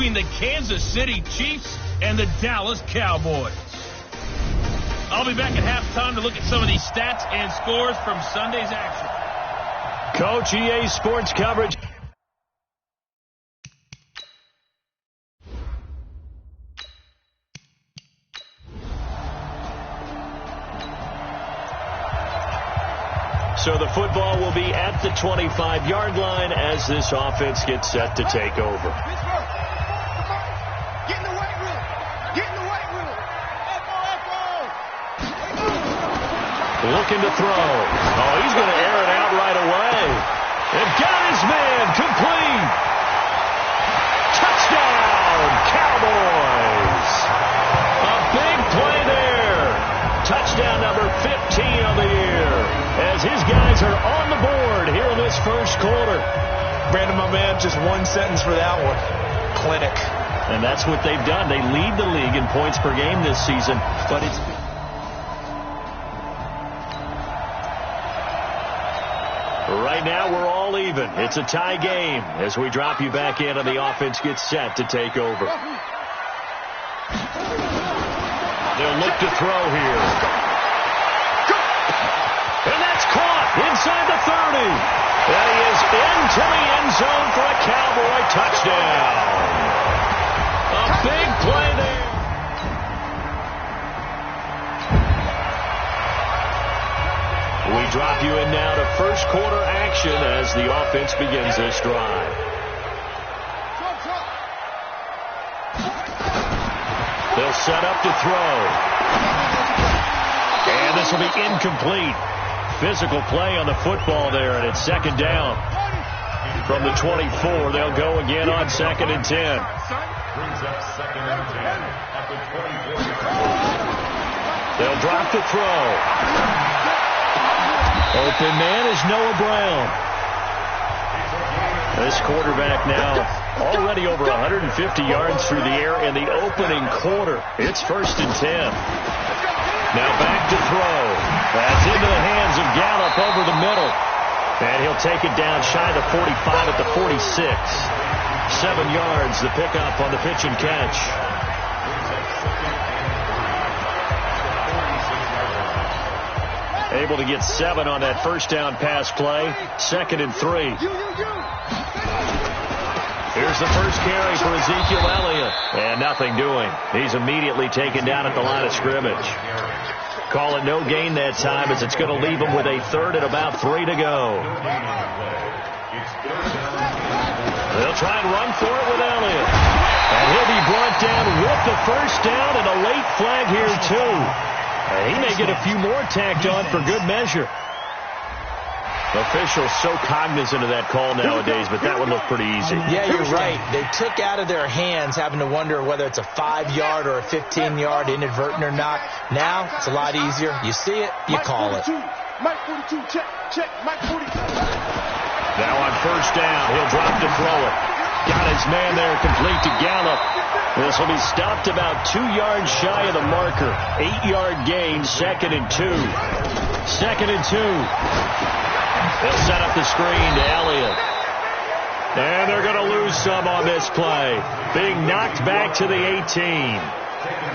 between the Kansas City Chiefs and the Dallas Cowboys. I'll be back at halftime to look at some of these stats and scores from Sunday's action. Coach, EA Sports coverage. So the football will be at the 25-yard line as this offense gets set to take over. Get in the weight room. Get in the weight room. Looking to throw. Oh, he's going to air it out right away. And got his man complete. Touchdown, Cowboys. A big play there. Touchdown number 15 on the year, as his guys are on the board here in this first quarter. Brandon, my man, just one sentence for that one. Clinic. And that's what they've done. They lead the league in points per game this season, but it's... Right now, we're all even. It's a tie game as we drop you back in and the offense gets set to take over. They'll look to throw here. And that's caught inside the 30. And he is into the end zone for a Cowboy touchdown. A big play there. We drop you in now to first quarter action as the offense begins this drive. They'll set up to throw. And this will be incomplete. Physical play on the football there, and it's second down. From the 24, they'll go again on 2nd and 10. They'll drop the throw. Open man is Noah Brown. This quarterback now already over 150 yards through the air in the opening quarter. It's 1st and 10. Now back to throw. That's into the hands of Gallup over the middle. And he'll take it down shy of the 45 at the 46. 7 yards, the pickup on the pitch and catch. Able to get 7 on that first down pass play. 2nd and 3. Here's the first carry for Ezekiel Elliott. And nothing doing. He's immediately taken down at the line of scrimmage. Call it no gain that time as it's going to leave him with a 3rd and about 3 to go. They'll try and run for it with Elliott. And he'll be brought down with the first down and a late flag here too. And he may get a few more tacked on for good measure. Officials so cognizant of that call nowadays, but that one looked pretty easy. Yeah, you're right. They took out of their hands having to wonder whether it's a 5-yard or a 15-yard inadvertent or not. Now, it's a lot easier. You see it, you call it. Mike 42, check, Mike 42. Now on first down, he'll drop to throw it. Got his man there, complete to Gallup. This will be stopped about 2 yards shy of the marker. 8-yard gain, 2nd and 2. 2nd and 2. They'll set up the screen to Elliott. And they're going to lose some on this play. Being knocked back to the 18.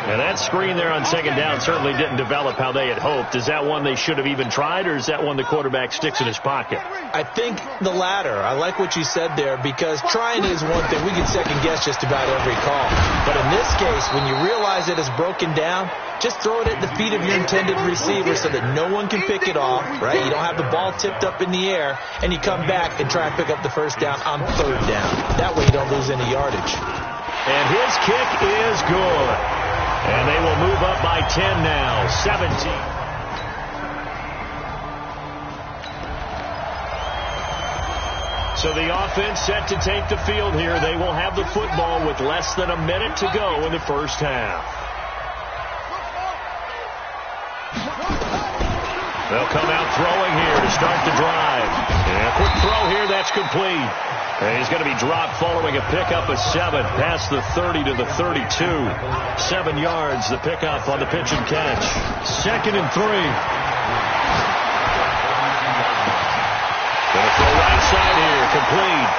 And that screen there on 2nd down certainly didn't develop how they had hoped. Is that one they should have even tried, or is that one the quarterback sticks in his pocket? I think the latter. I like what you said there, because trying is one thing. We can second-guess just about every call. But in this case, when you realize it is broken down, just throw it at the feet of your intended receiver so that no one can pick it off, right? You don't have the ball tipped up in the air, and you come back and try and pick up the first down on 3rd down. That way you don't lose any yardage. And his kick is good. And they will move up by 10 now, 17. So the offense set to take the field here. They will have the football with less than a minute to go in the first half. They'll come out throwing here to start the drive. And a quick throw here, that's complete. And he's going to be dropped following a pickup of 7 past the 30 to the 32. 7 yards, the pickup on the pitch and catch. 2nd and 3. Going to throw right side here, complete.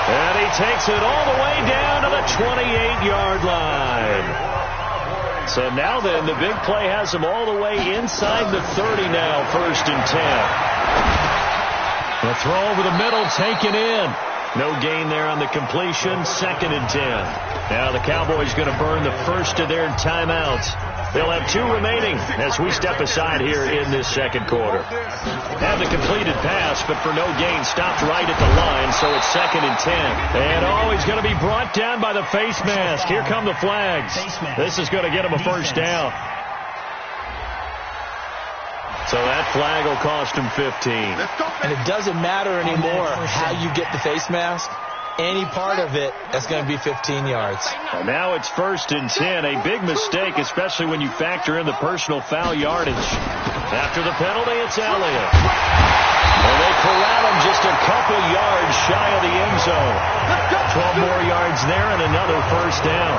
And he takes it all the way down to the 28-yard line. So now then, the big play has him all the way inside the 30 now, 1st and 10. The throw over the middle, taken in. No gain there on the completion, 2nd and 10. Now the Cowboys going to burn the first of their timeouts. They'll have 2 remaining as we step aside here in this 2nd quarter. Had the completed pass, but for no gain, stopped right at the line, so it's 2nd and 10. And he's going to be brought down by the face mask. Here come the flags. This is going to get him a first down. So that flag will cost him 15. And it doesn't matter anymore how you get the face mask. Any part of it, that's going to be 15 yards. And now it's 1st and 10. A big mistake, especially when you factor in the personal foul yardage. After the penalty, it's Elliott. And they corral him just a couple yards shy of the end zone. 12 more yards there and another first down.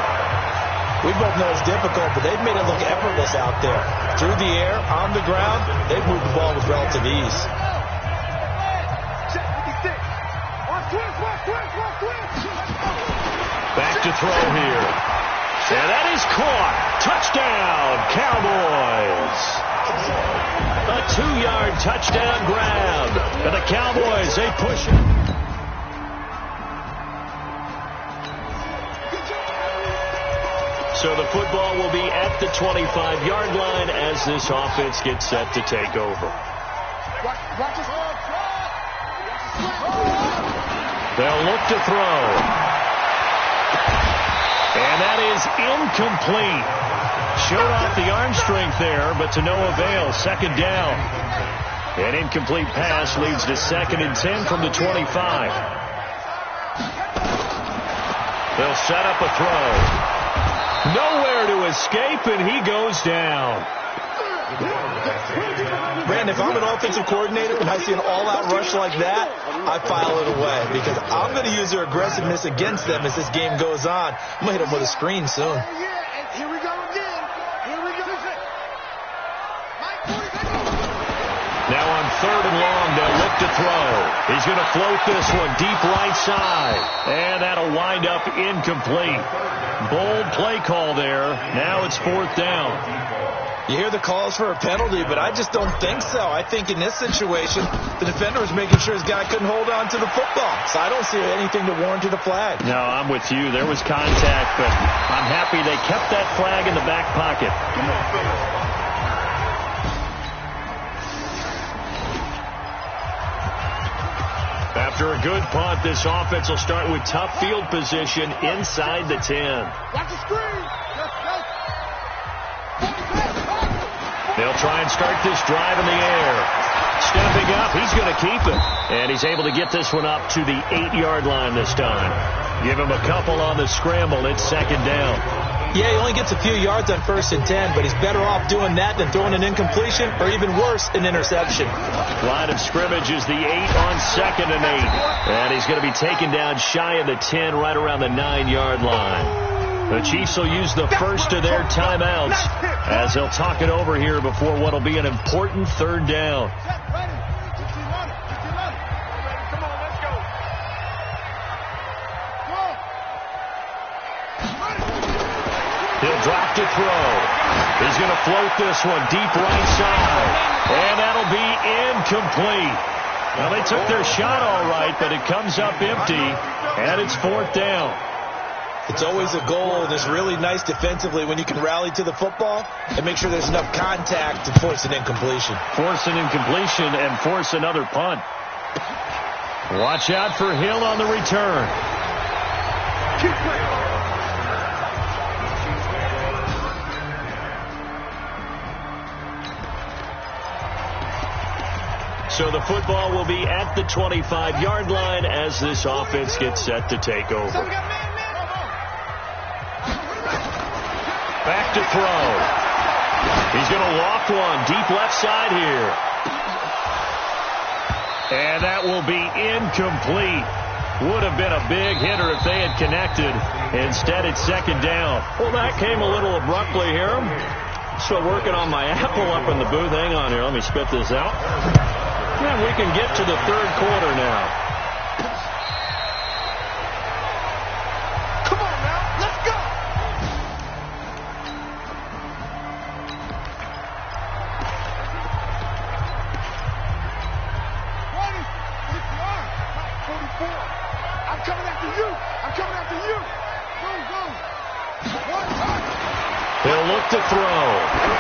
We both know it's difficult, but they've made it look effortless out there. Through the air, on the ground, they've moved the ball with relative ease. Back to throw here. And that is caught. Touchdown, Cowboys. A 2-yard touchdown grab. And the Cowboys, they push it. So the football will be at the 25-yard line as this offense gets set to take over. They'll look to throw. And that is incomplete. Showed off the arm strength there, but to no avail. 2nd down. An incomplete pass leads to 2nd and 10 from the 25. They'll set up a throw. Nowhere to escape, and he goes down. Brandon, if I'm an offensive coordinator and I see an all-out rush like that, I file it away because I'm going to use their aggressiveness against them as this game goes on. I'm going to hit them with a screen soon. Here we go again. Here we go. Now on 3rd and long, they'll look to throw. He's going to float this one deep right side. And that'll wind up incomplete. Bold play call there. Now it's 4th down. You hear the calls for a penalty, but I just don't think so. I think in this situation, the defender was making sure his guy couldn't hold on to the football. So I don't see anything to warrant a flag. No, I'm with you. There was contact, but I'm happy they kept that flag in the back pocket. After a good punt, this offense will start with tough field position inside the 10. Watch the screen. They'll try and start this drive in the air. Stepping up, he's going to keep it. And he's able to get this one up to the 8-yard line this time. Give him a couple on the scramble. It's 2nd down. Yeah, he only gets a few yards on 1st and 10, but he's better off doing that than throwing an incompletion or even worse, an interception. Line of scrimmage is the 8 on 2nd and 8. And he's going to be taken down shy of the 10 right around the 9-yard line. The Chiefs will use the first of their timeouts as they'll talk it over here before what will be an important 3rd down. He'll drop to throw. He's going to float this one deep right side. And that'll be incomplete. Now, they took their shot all right, but it comes up empty, and it's 4th down. It's always a goal, and it's really nice defensively when you can rally to the football and make sure there's enough contact to force an incompletion. Force an incompletion and force another punt. Watch out for Hill on the return. Keep playing. So the football will be at the 25-yard line as this offense gets set to take over. Back to throw. He's going to loft one deep left side here. And that will be incomplete. Would have been a big hitter if they had connected. Instead, it's 2nd down. Well, that came a little abruptly here. Still working on my apple up in the booth. Hang on here. Let me spit this out. And we can get to the 3rd quarter now. to throw.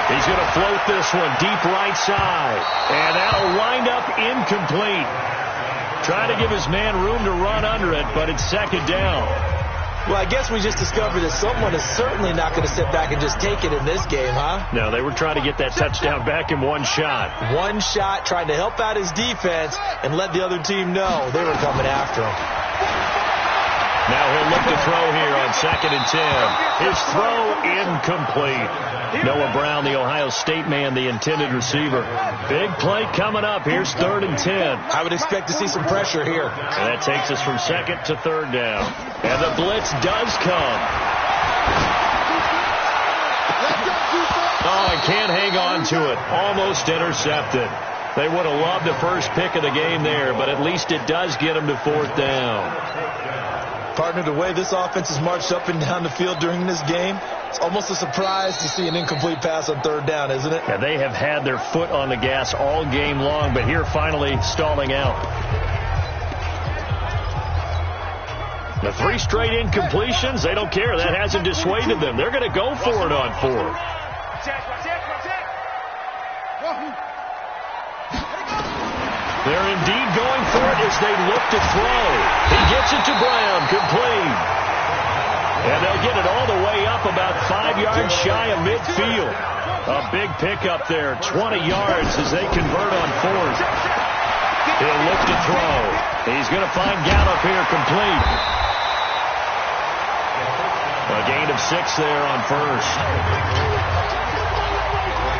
He's going to float this one deep right side. And that'll wind up incomplete. Trying to give his man room to run under it, but it's second down. Well, I guess we just discovered that someone is certainly not going to sit back and just take it in this game, huh? No, they were trying to get that touchdown back in one shot. One shot, trying to help out his defense and let the other team know they were coming after him. Now he'll look to throw here on 2nd and 10. His throw incomplete. Noah Brown, the Ohio State man, the intended receiver. Big play coming up. Here's 3rd and 10. I would expect to see some pressure here. And that takes us from 2nd to 3rd down. And the blitz does come. Oh, I can't hang on to it. Almost intercepted. They would have loved the first pick of the game there, but at least it does get them to 4th down. Partner, the way this offense has marched up and down the field during this game, it's almost a surprise to see an incomplete pass on 3rd down, isn't it? Yeah, they have had their foot on the gas all game long, but here finally stalling out. The 3 straight incompletions, they don't care. That hasn't dissuaded them. They're going to go for it on 4th. They're indeed going for it as they look to throw. He gets it to Brown, complete. And they'll get it all the way up about 5 yards shy of midfield. A big pickup there, 20 yards as they convert on 4th. He'll look to throw. He's going to find Gallup here, complete. A gain of 6 there on 1st.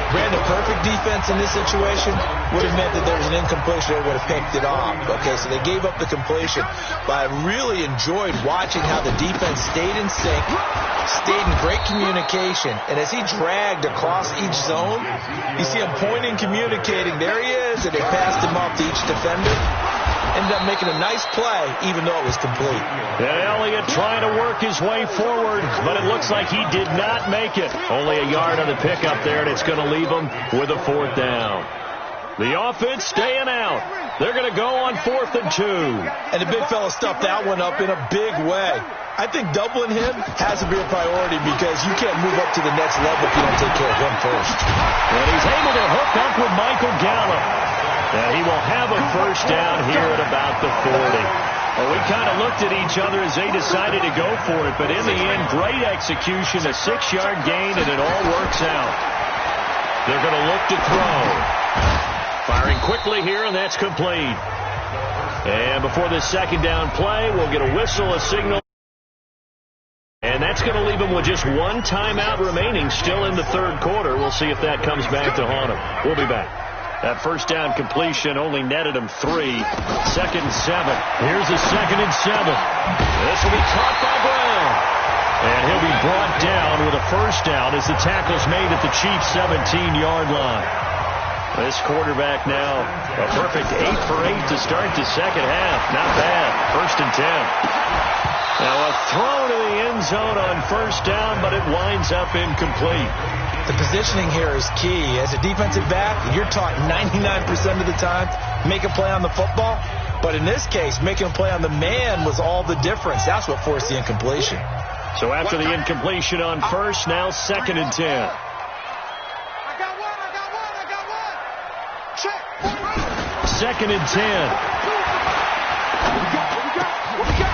Brandon, perfect defense in this situation would have meant that there was an incompletion. They would have picked it off. Okay, so they gave up the completion. But I really enjoyed watching how the defense stayed in sync, stayed in great communication. And as he dragged across each zone, you see him pointing, communicating. There he is, and they passed him off to each defender. Ended up making a nice play, even though it was complete. And Elliott trying to work his way forward, but it looks like he did not make it. Only a yard on the pickup there, and it's going to leave him with a 4th down. The offense staying out. They're going to go on 4th and 2. And the big fella stuffed that one up in a big way. I think doubling him has to be a priority because you can't move up to the next level if you don't take care of him first. And he's able to hook up with Michael Gallup. And he will have a 1st down here at about the 40. Well, we kind of looked at each other as they decided to go for it, but in the end, great execution, a 6-yard gain, and it all works out. They're going to look to throw. Firing quickly here, and that's complete. And before this 2nd down play, we'll get a whistle, a signal. And that's going to leave them with just 1 timeout remaining still in the 3rd quarter. We'll see if that comes back to haunt them. We'll be back. That 1st down completion only netted him 3. 2nd and 7. Here's a 2nd and 7. This will be caught by Brown. And he'll be brought down with a 1st down as the tackle's made at the Chiefs' 17-yard line. This quarterback now, a perfect 8 for 8 to start the 2nd half. Not bad. 1st and 10. Now a throw to the end zone on 1st down, but it winds up incomplete. The positioning here is key. As a defensive back, you're taught 99% of the time, make a play on the football. But in this case, making a play on the man was all the difference. That's what forced the incompletion. So after the incompletion on 1st, now 2nd and 10. I got one. Check. 2nd and 10.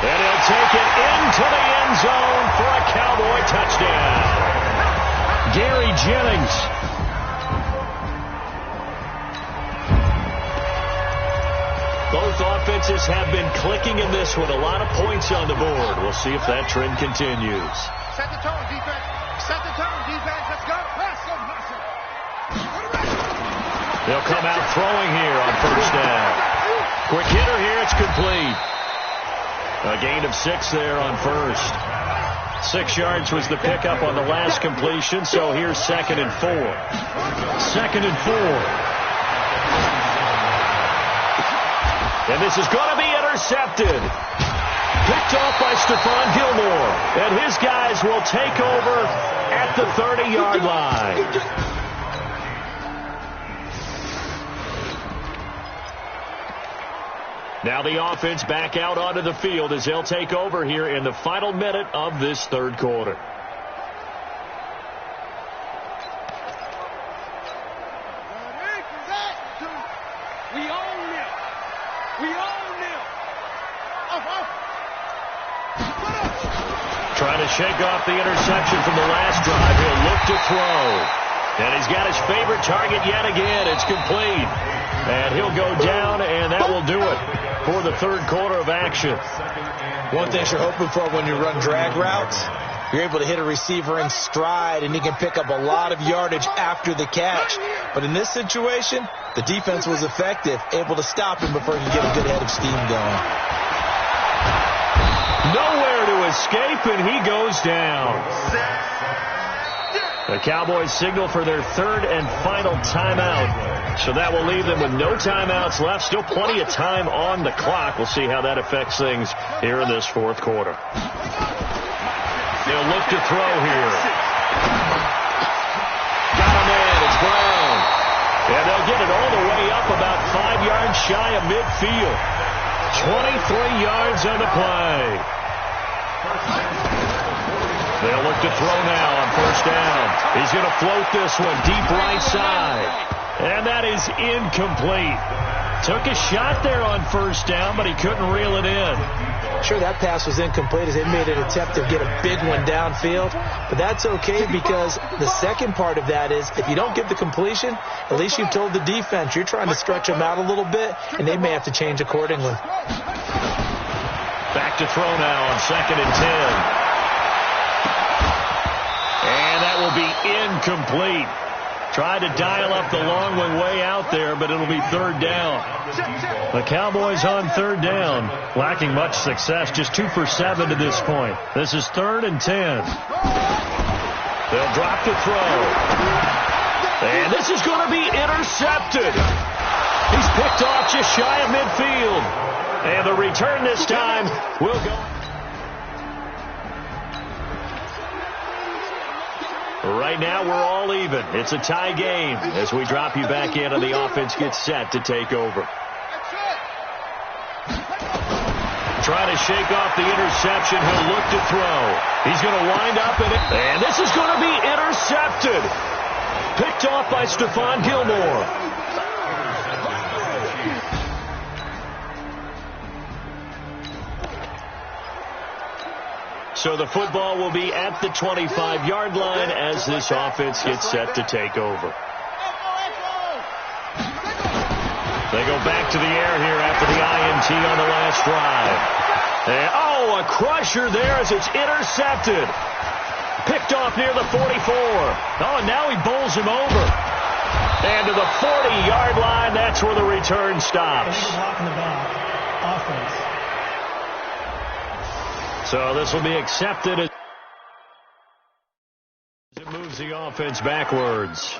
And he'll take it into the end zone for a Cowboy touchdown. Gary Jennings. Both offenses have been clicking in this one. A lot of points on the board. We'll see if that trend continues. Set the tone, defense. Let's go. Press. They'll come out throwing here on 1st down. Quick hitter here. It's complete. A gain of 6 there on 1st. 6 yards was the pickup on the last completion, so here's 2nd and 4. 2nd and 4. And this is going to be intercepted. Picked off by Stephon Gilmore. And his guys will take over at the 30-yard line. Now the offense back out onto the field as they'll take over here in the final minute of this 3rd quarter. to shake off the interception from the last drive. He'll look to throw. And he's got his favorite target yet again. It's complete. And he'll go down, and that will do it for the third quarter of action. One thing you're hoping for when you run drag routes, you're able to hit a receiver in stride, and he can pick up a lot of yardage after the catch. But in this situation, the defense was effective, able to stop him before he can get a good head of steam going. Nowhere to escape, and he goes down. The Cowboys signal for their third and final timeout. So that will leave them with no timeouts left. Still plenty of time on the clock. We'll see how that affects things here in this fourth quarter. They'll look to throw here. Got a man. It's Brown. And they'll get it all the way up about 5 yards shy of midfield. 23 yards on the play. They'll look to throw now on first down. He's going to float this one deep right side. And that is incomplete. Took a shot there on first down, but he couldn't reel it in. Sure, that pass was incomplete as they made an attempt to get a big one downfield. But that's okay because the second part of that is if you don't get the completion, at least you've told the defense you're trying to stretch them out a little bit, and they may have to change accordingly. Back to throw now on 2nd and 10. And that will be incomplete. Tried to dial up the long one way out there, but it'll be third down. The Cowboys on third down, lacking much success, just 2 for 7 to this point. This is 3rd and 10. They'll drop to throw. And this is going to be intercepted. He's picked off just shy of midfield. And the return this time will go. Right now, we're all even. It's a tie game as we drop you back in and the offense gets set to take over. Trying to shake off the interception. He'll look to throw. He's going to wind up in it. And this is going to be intercepted. Picked off by Stephon Gilmore. So the football will be at the 25-yard line as this offense gets set to take over. They go back to the air here after the INT on the last drive. And, a crusher there as it's intercepted. Picked off near the 44. And now he bowls him over. And to the 40-yard line, that's where the return stops. Offense. So this will be accepted as it moves the offense backwards.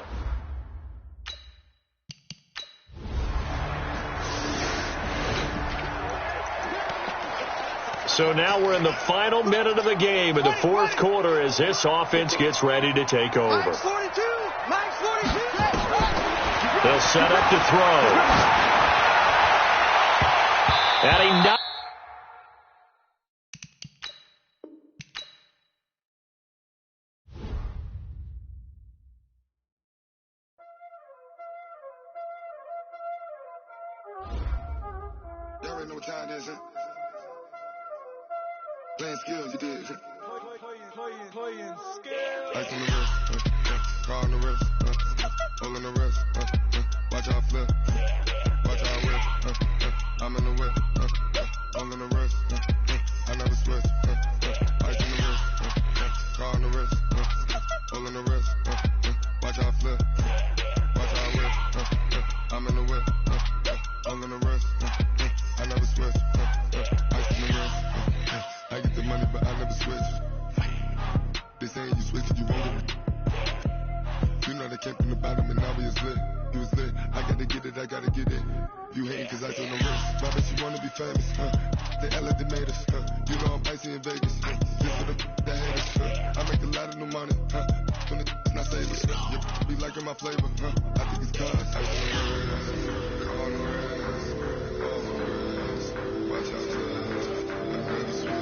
So now we're in the final minute of the game in the fourth quarter as this offense gets ready to take over. Max 42. Max 42. They'll set up to throw. Adding 9. Y'all already know what time it is, huh? Playing skills, you did. Playing skills. Ice on the wrist, car on the wrist, hole in the wrist, watch out flip, watch out whip, I'm in the whip, hole in the wrist, I never switch, ice on the wrist, car on the wrist, hole in the wrist, watch out flip, watch out whip, I'm in the whip, hole in the wrist, I never switch, ice on the wrist, I get the money but I never switch. They saying you switch it, you won't get it. You know they came from the bottom and now we was lit. You was lit, I gotta get it, I gotta get it. You hating cause I told no risk. My bitch, you wanna be famous, They act like they made us, You know I'm icy in Vegas, Just for the that hate us, I make a lot of new money, When it's not savers, You be liking my flavor, I think it's cause ice on the wrist, on the wrist, watch out, I never switch,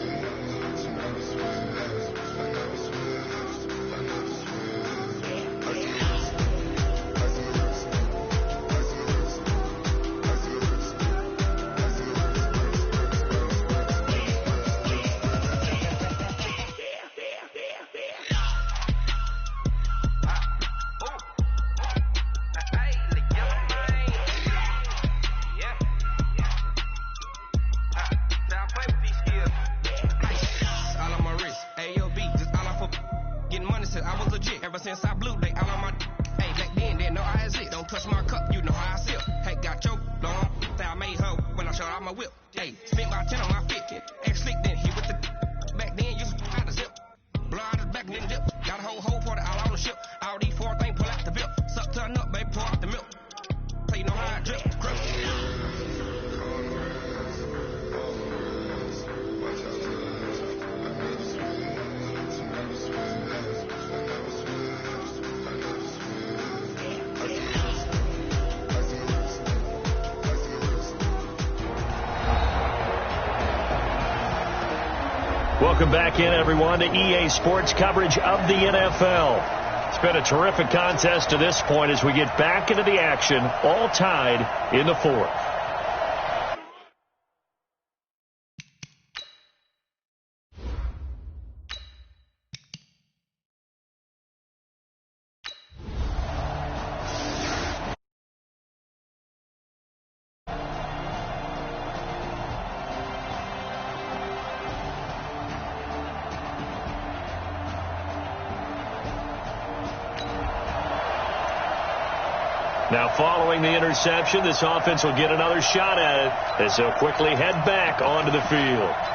never switch, I never switch, I never switch. Ice on the wrist, ice on the wrist, ice on the wrist, ice on the wrist, ice on the wrist. said I was legit. Ever since I blew, they all on my hey, back then, didn't know I had it. Don't touch my cup, you know how I sip. Hey, got choked long. That I made her when I showed out my whip. Hey, spent about 10 on my fit. Ex-slick, then he with the back then, you had to zip. Blow out his back, then dip. Got a whole party all on the ship. All these 4 things, pull out the bip. Suck, turn up, baby, pour out the milk. So you know how I drip. Grip. Welcome back in, everyone, to EA Sports coverage of the NFL. It's been a terrific contest to this point as we get back into the action, all tied in the 4th. Now, following the interception, this offense will get another shot at it as they'll quickly head back onto the field.